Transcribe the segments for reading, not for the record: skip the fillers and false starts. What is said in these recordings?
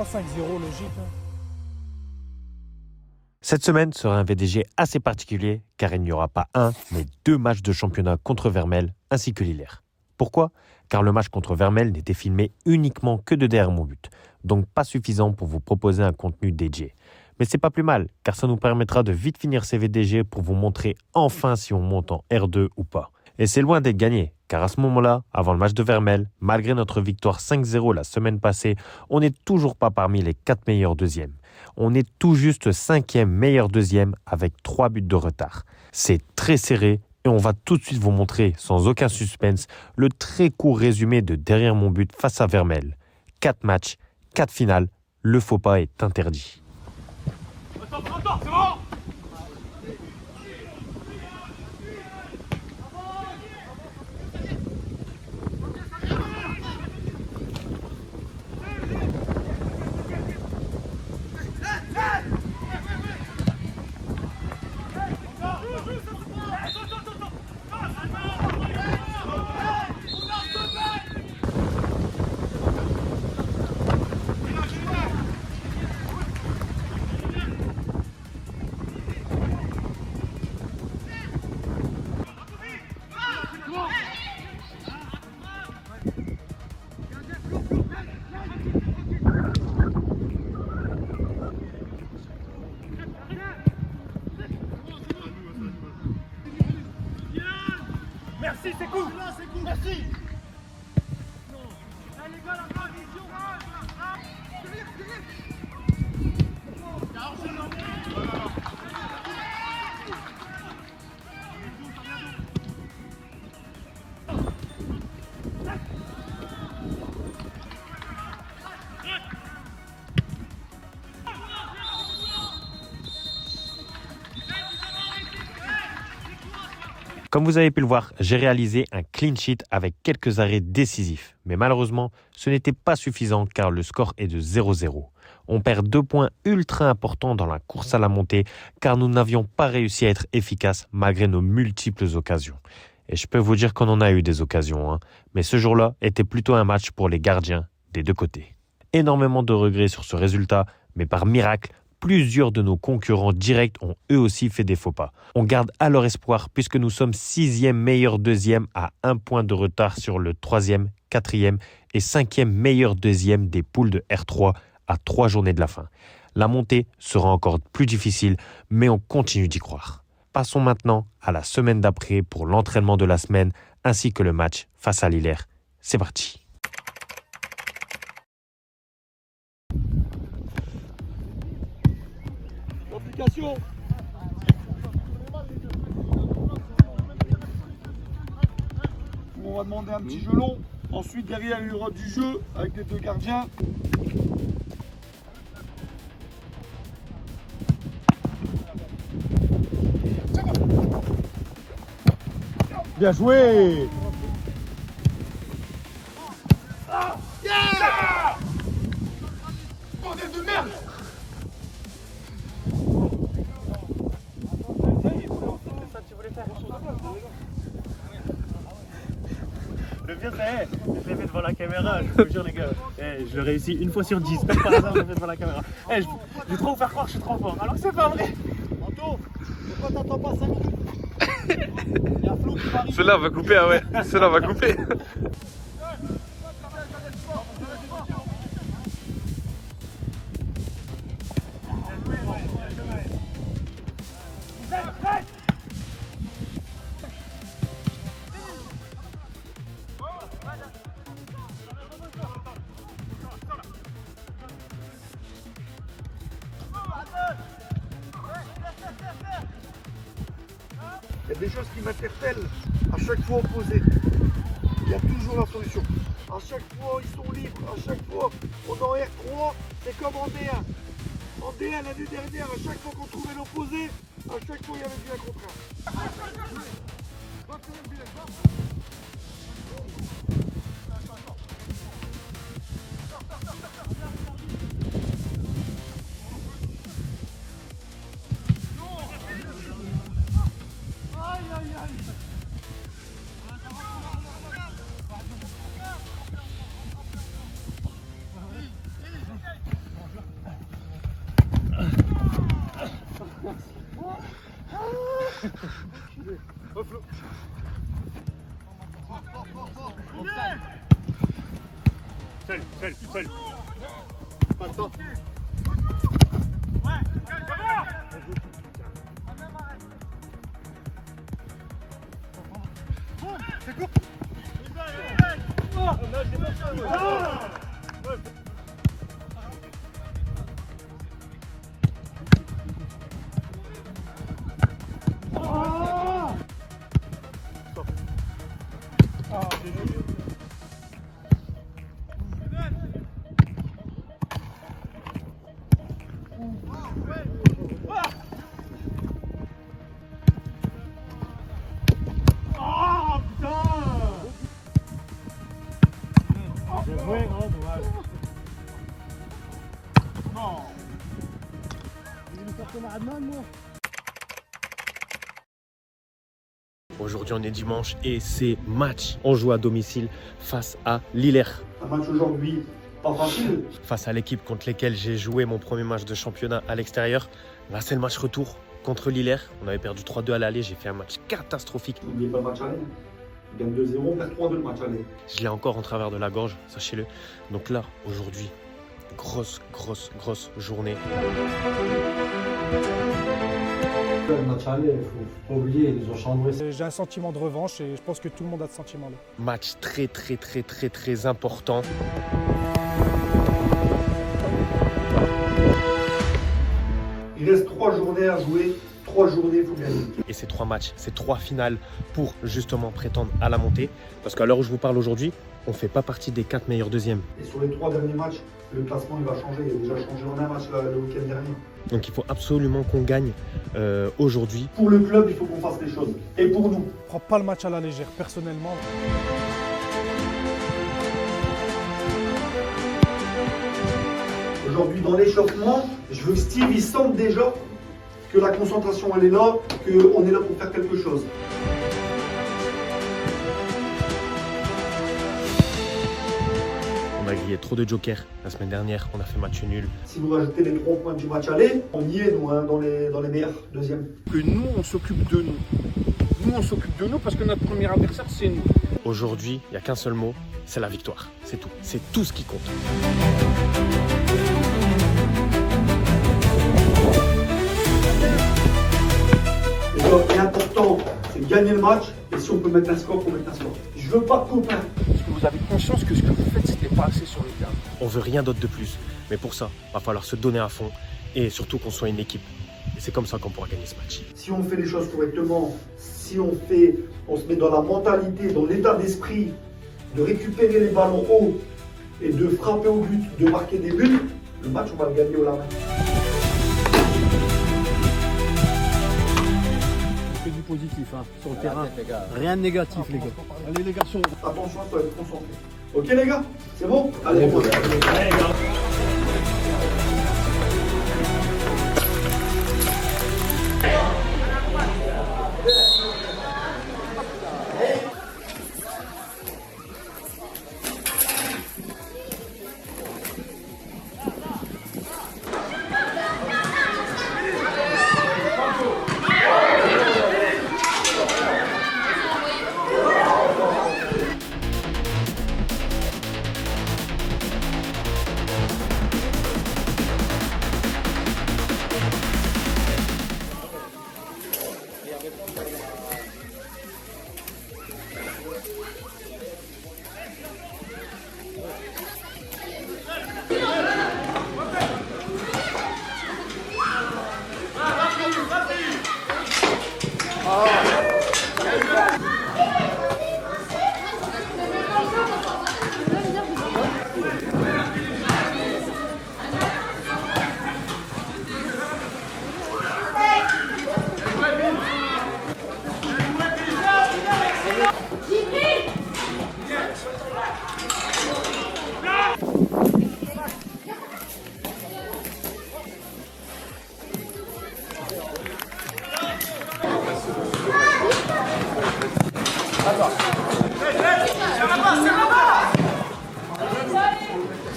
5-0 logique. Hein. Cette semaine sera un VDG assez particulier car il n'y aura pas un, mais 2 matchs de championnat contre Vermelles ainsi que Lillers. Pourquoi ? Car le match contre Vermelles n'était filmé uniquement que de derrière mon but, donc pas suffisant pour vous proposer un contenu dédié. Mais c'est pas plus mal, car ça nous permettra de vite finir ces VDG pour vous montrer enfin si on monte en R2 ou pas. Et c'est loin d'être gagné, car à ce moment-là, avant le match de Vermelles, malgré notre victoire 5-0 la semaine passée, on n'est toujours pas parmi les 4 meilleurs deuxièmes. On est tout juste 5e meilleur deuxième avec 3 buts de retard. C'est très serré et on va tout de suite vous montrer, sans aucun suspense, le très court résumé de derrière mon but face à Vermelles. 4 matchs, 4 finales, le faux pas est interdit. Attends, c'est bon. Merci, c'est cool. Merci. Comme vous avez pu le voir, j'ai réalisé un clean sheet avec quelques arrêts décisifs. Mais malheureusement, ce n'était pas suffisant car le score est de 0-0. On perd 2 points ultra importants dans la course à la montée car nous n'avions pas réussi à être efficaces malgré nos multiples occasions. Et je peux vous dire qu'on en a eu des occasions, mais ce jour-là était plutôt un match pour les gardiens des 2 côtés. Énormément de regrets sur ce résultat, mais par miracle, plusieurs de nos concurrents directs ont eux aussi fait des faux pas. On garde alors espoir puisque nous sommes 6e meilleur deuxième à 1 point de retard sur le 3e, 4e et 5e meilleur deuxième des poules de R3 à 3 journées de la fin. La montée sera encore plus difficile, mais on continue d'y croire. Passons maintenant à la semaine d'après pour l'entraînement de la semaine ainsi que le match face à Lillers. C'est parti. On va demander un petit jeu long. Ensuite, derrière, il y aura du jeu avec les 2 gardiens. Bien joué. Bordel de merde. Le pire, c'est, je l'ai fait devant la caméra, je vous jure, les gars. Je le réussis 1 fois sur 10, même par hasard, je l'ai fait devant la caméra. Je vais trop vous faire croire que je suis trop fort, alors que c'est pas vrai. Anto, pourquoi t'attends pas 5 minutes? Il y a Flo qui arrive. Cela va couper, ah ouais, cela va couper. Il y a des choses qui m'interpellent à chaque fois opposées. Il y a toujours la solution. À chaque fois, ils sont libres. À chaque fois, on est en R3, c'est comme en D1. En D1 l'année dernière, à chaque fois qu'on trouvait l'opposé, à chaque fois, il y avait du 1 contre 1. Seul. Pas de temps. C'est court. Aujourd'hui, on est dimanche et c'est match. On joue à domicile face à Lillers. Un match aujourd'hui pas facile. Face à l'équipe contre laquelle j'ai joué mon premier match de championnat à l'extérieur. Là, c'est le match retour contre Lillers. On avait perdu 3-2 à l'aller. J'ai fait un match catastrophique. N'oubliez pas le match aller. On gagne 2-0, on perd 3-2 le match aller. Je l'ai encore en travers de la gorge, sachez-le. Donc là, aujourd'hui, grosse journée. Le match aller, il faut pas oublier, ils nous ont chambré. J'ai un sentiment de revanche et je pense que tout le monde a ce sentiment-là. Match très important. Il reste 3 journées à jouer. 3 journées, il faut gagner. Et ces 3 matchs, ces 3 finales pour justement prétendre à la montée. Parce qu'à l'heure où je vous parle aujourd'hui, on ne fait pas partie des 4 meilleurs deuxièmes. Et sur les 3 derniers matchs, le classement il va changer. Il a déjà changé en un match le week-end dernier. Donc il faut absolument qu'on gagne aujourd'hui. Pour le club, il faut qu'on fasse les choses. Et pour nous. Je prends pas le match à la légère, personnellement. Aujourd'hui, dans l'échauffement, je veux que Steve il sente déjà que la concentration elle est là, qu'on est là pour faire quelque chose. On a grillé trop de jokers la semaine dernière, on a fait match nul. Si vous rajoutez les 3 points du match aller, on y est nous, hein, dans les meilleurs deuxièmes. Que nous, on s'occupe de nous. Nous, on s'occupe de nous parce que notre premier adversaire, c'est nous. Aujourd'hui, il n'y a qu'un seul mot, c'est la victoire. C'est tout. C'est tout ce qui compte. L'important, c'est de gagner le match. Et si on peut mettre un score, on peut mettre un score. Je veux pas de copains. Parce que vous avez conscience que ce que vous faites, c'était pas assez sur le terrain. On veut rien d'autre de plus. Mais pour ça, il va falloir se donner à fond et surtout qu'on soit une équipe. Et c'est comme ça qu'on pourra gagner ce match. Si on fait les choses correctement, si on se met dans la mentalité, dans l'état d'esprit de récupérer les ballons hauts et de frapper au but, de marquer des buts, le match, on va le gagner au la main. Que du positif sur le terrain. Rien de négatif, les gars. Allez les garçons, attention à toi, être concentré. Ok les gars, c'est bon? Allez, bon.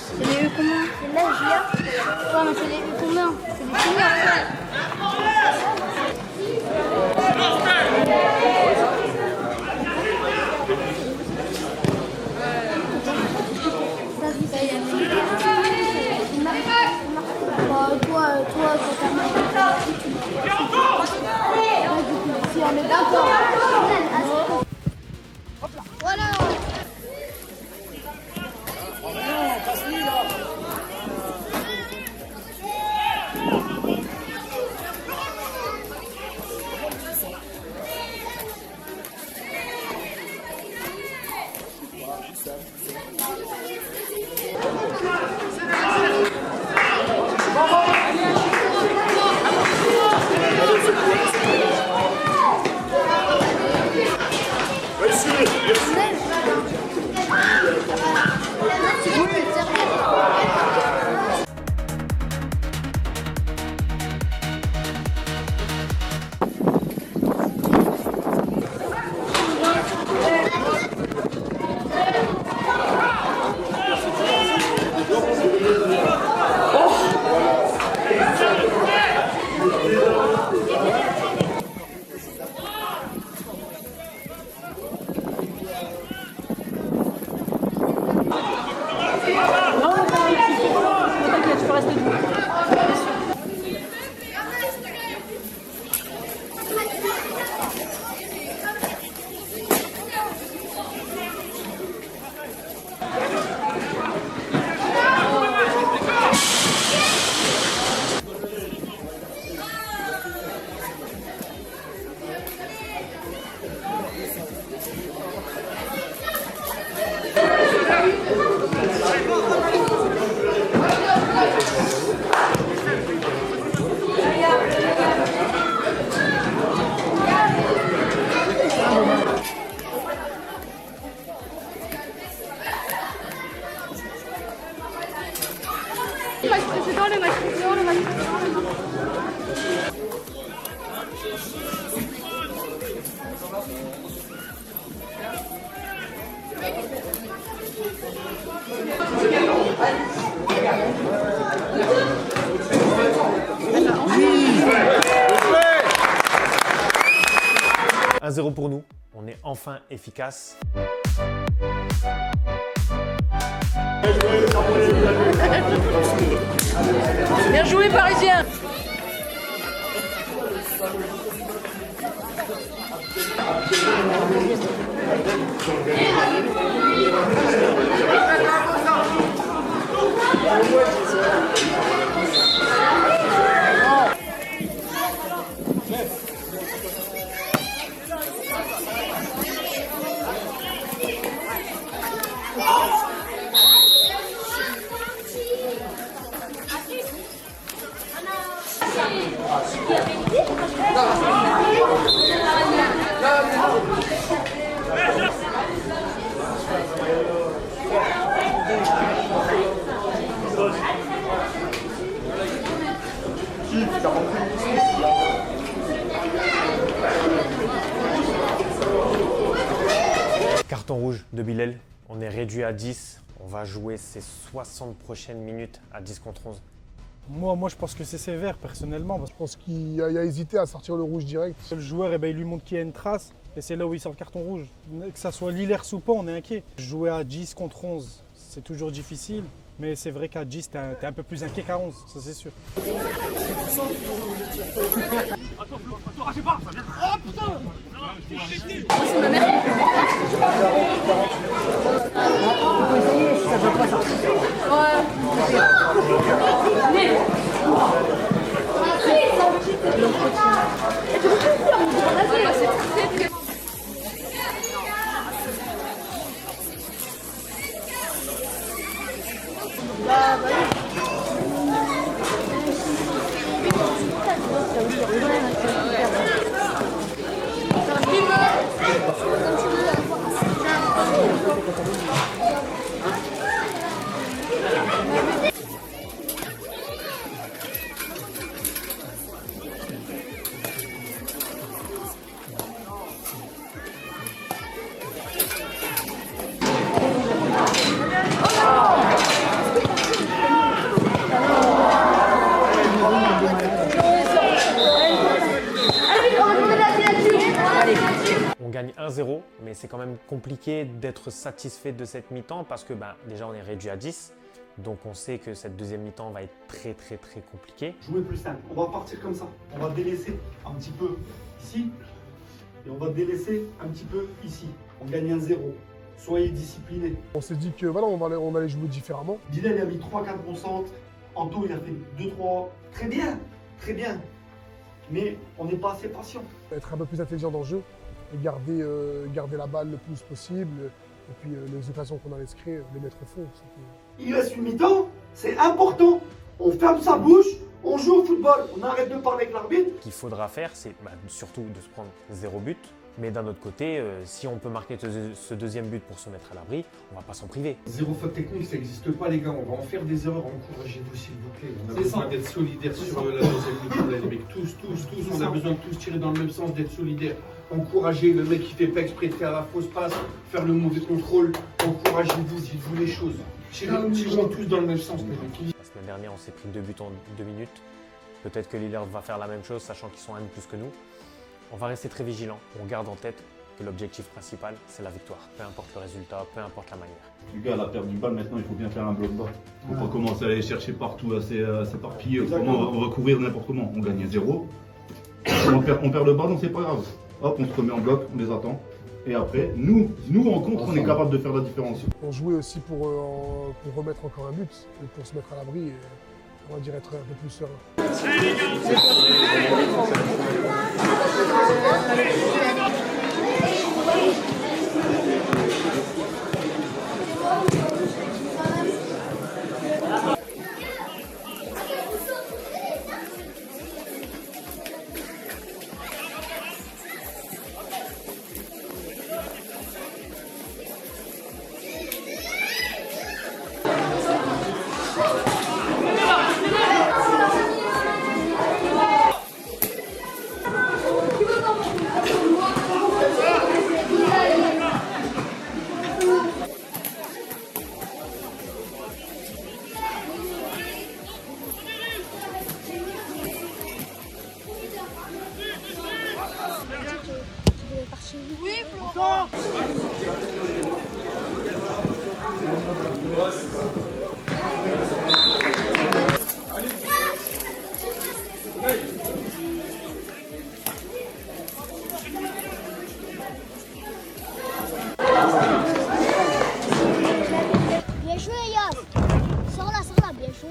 C'est les U combien? C'est là, Julia? Ouais, mais c'est les U combien? C'est les seniors. Ça, Voilà. C'est dans le match, c'est dans le match. « 1-0 pour nous, on est enfin efficace. Bien joué, Parisien. Carton rouge de Bilal, on est réduit à 10. On va jouer ces 60 prochaines minutes à 10 contre 11. Moi, je pense que c'est sévère, personnellement. Parce Je pense qu'il a hésité à sortir le rouge direct. que le joueur, il lui montre qu'il y a une trace. Et c'est là où il sort le carton rouge. Que ça soit Lillers ou pas, on est inquiet. Jouer à 10 contre 11, c'est toujours difficile. Mais c'est vrai qu'à 10, t'es un peu plus inquiet qu'à 11, ça c'est sûr. On gagne 1-0, mais c'est quand même compliqué d'être satisfait de cette mi-temps parce que déjà on est réduit à 10. Donc on sait que cette deuxième mi-temps va être très compliquée. Jouer plus simple. On va partir comme ça. On va délaisser un petit peu ici. Et on va délaisser un petit peu ici. On gagne un 0. Soyez disciplinés. On s'est dit que voilà, on allait jouer différemment. Bilal il a mis 3-4 bons centres. Anto il a fait 2-3. Très bien, très bien. Mais on n'est pas assez patient. Être un peu plus intelligent dans le jeu et garder la balle le plus possible. Et puis les occasions qu'on allait se créer, les mettre au fond. Il reste une mi-temps, c'est important. On ferme sa bouche, on joue au football, on arrête de parler avec l'arbitre. Ce qu'il faudra faire, c'est surtout de se prendre 0 but. Mais d'un autre côté, si on peut marquer ce deuxième but pour se mettre à l'abri, on va pas s'en priver. Zéro faute technique, ça n'existe pas, les gars. On va en faire des erreurs. Encouragez-vous, s'il vous plaît. On a besoin d'être solidaires sur la deuxième mi-temps, les mecs. Tous. On a besoin de tous tirer dans le même sens, d'être solidaires. Encouragez le mec qui fait pas exprès de faire la fausse passe, faire le mauvais contrôle. Encouragez-vous, dites-vous les choses. Tirons tous dans le même sens, les mecs. La semaine dernière, on s'est pris 2 buts en 2 minutes. Peut-être que Lillard va faire la même chose, sachant qu'ils sont un de plus que nous. On va rester très vigilants. On garde en tête que l'objectif principal, c'est la victoire. Peu importe le résultat, peu importe la manière. Les gars, à la perte du balle, maintenant, il faut bien faire un bloc bas. Il ne faut pas commencer à aller chercher partout, à s'éparpiller. Autrement, on va courir n'importe comment. On gagne 0. On perd le ballon, c'est pas grave. Hop, on se remet en bloc, on les attend. Et après, nous en contre, on est capable de faire la différence. On jouait aussi pour remettre encore un but, et pour se mettre à l'abri, et on va dire être un peu plus serein. Oui, Florent. Bien joué, Yas. Sors là, bien joué.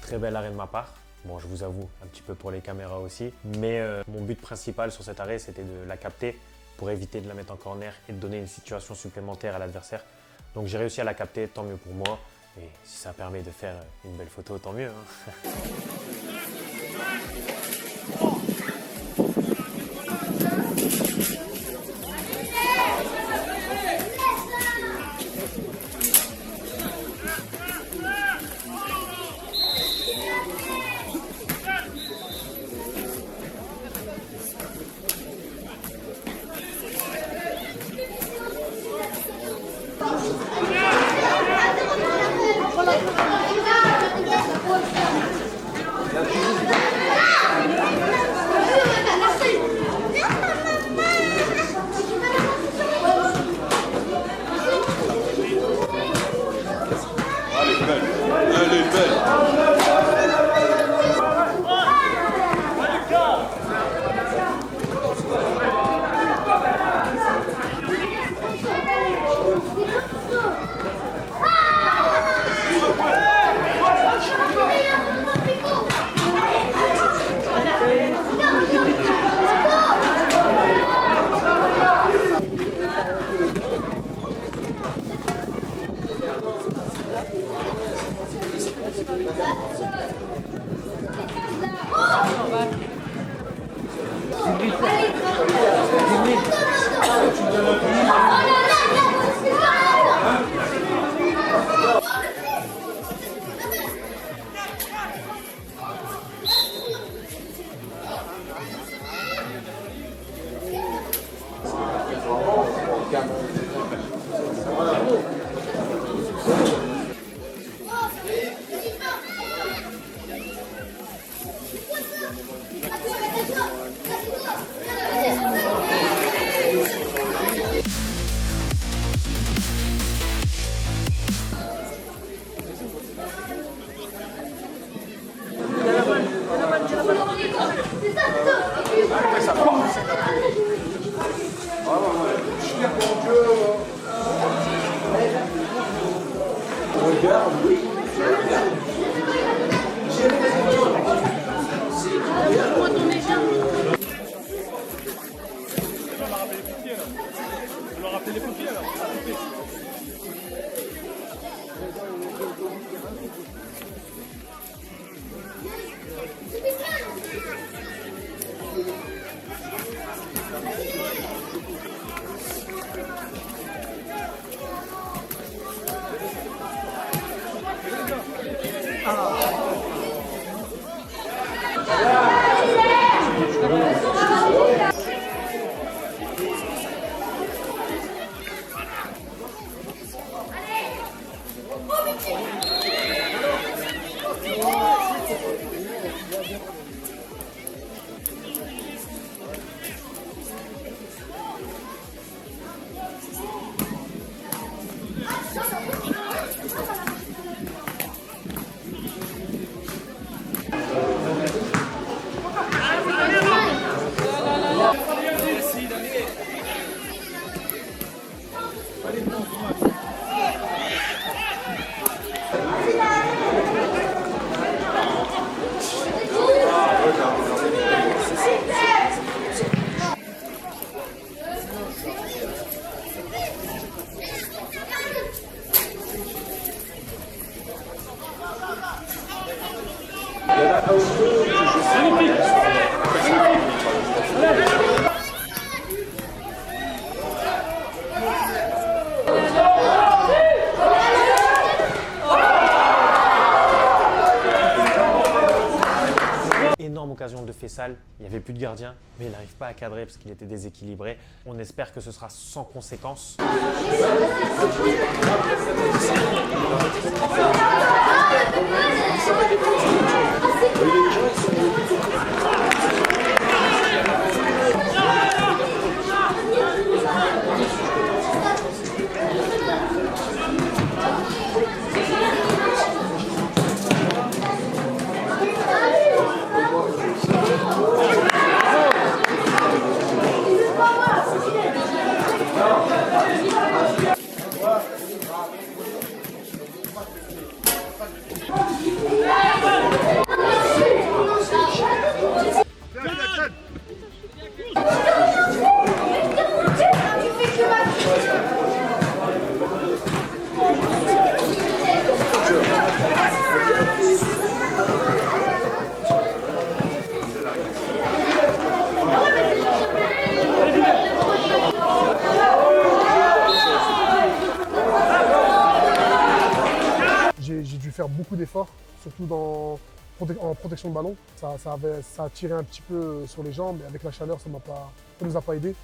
Très bel arrêt de ma part. Bon, je vous avoue, un petit peu pour les caméras aussi. Mais mon but principal sur cet arrêt, c'était de la capter pour éviter de la mettre en corner et de donner une situation supplémentaire à l'adversaire. Donc j'ai réussi à la capter, tant mieux pour moi. Et si ça permet de faire une belle photo, tant mieux. Hein. Énorme occasion de Fessal, il n'y avait plus de gardien, mais il n'arrive pas à cadrer parce qu'il était déséquilibré. On espère que ce sera sans conséquence. J'ai dû faire beaucoup d'efforts, surtout en protection de ballon. Ça a tiré un petit peu sur les jambes, mais avec la chaleur, ça ne nous a pas aidé.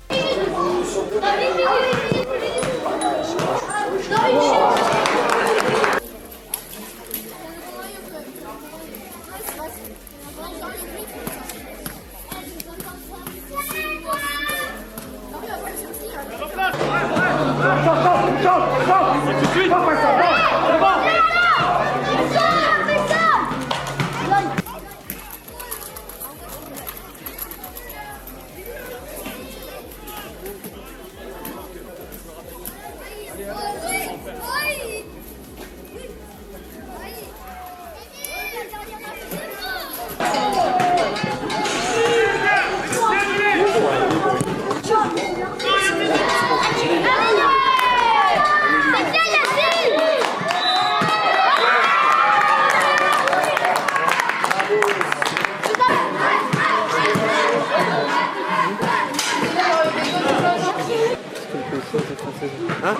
Hein?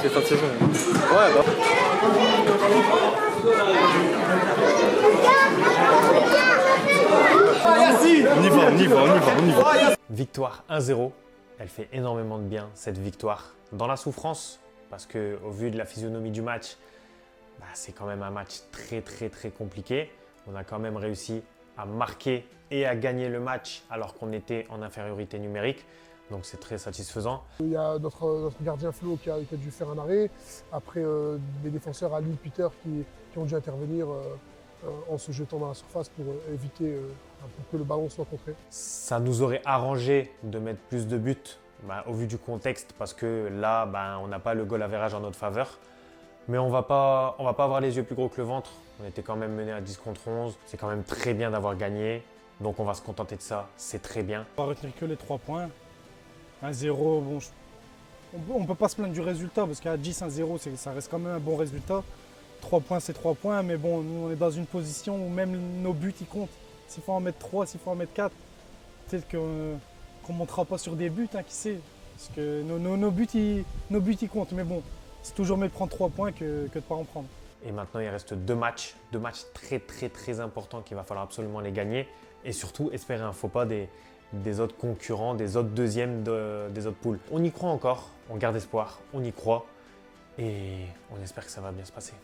C'est fin de saison. Ouais, bah. On y va. Victoire 1-0. Elle fait énormément de bien, cette victoire. Dans la souffrance, parce qu'au vu de la physionomie du match, c'est quand même un match très compliqué. On a quand même réussi à marquer et à gagner le match alors qu'on était en infériorité numérique. Donc c'est très satisfaisant. Il y a notre gardien Flo qui a dû faire un arrêt. Après, des défenseurs Ali, Peter qui ont dû intervenir en se jetant dans la surface pour éviter pour que le ballon soit contré. Ça nous aurait arrangé de mettre plus de buts au vu du contexte parce que là, on n'a pas le goal average en notre faveur. Mais on va pas avoir les yeux plus gros que le ventre. On était quand même mené à 10 contre 11. C'est quand même très bien d'avoir gagné. Donc on va se contenter de ça. C'est très bien. On va retenir que les 3 points. 1-0, bon, on ne peut pas se plaindre du résultat parce qu'à 10, 1-0, ça reste quand même un bon résultat. 3 points, c'est 3 points. Mais bon, nous, on est dans une position où même nos buts, ils comptent. S'il faut en mettre 3, s'il faut en mettre 4, peut-être qu'on ne montera pas sur des buts, qui sait. Parce que nos buts, ils comptent. Mais bon, c'est toujours mieux de prendre 3 points que de ne pas en prendre. Et maintenant, il reste 2 matchs. 2 matchs très importants qu'il va falloir absolument les gagner. Et surtout, espérer un faux pas des autres concurrents, des autres deuxièmes des autres poules. On y croit encore, on garde espoir, on y croit. Et on espère que ça va bien se passer.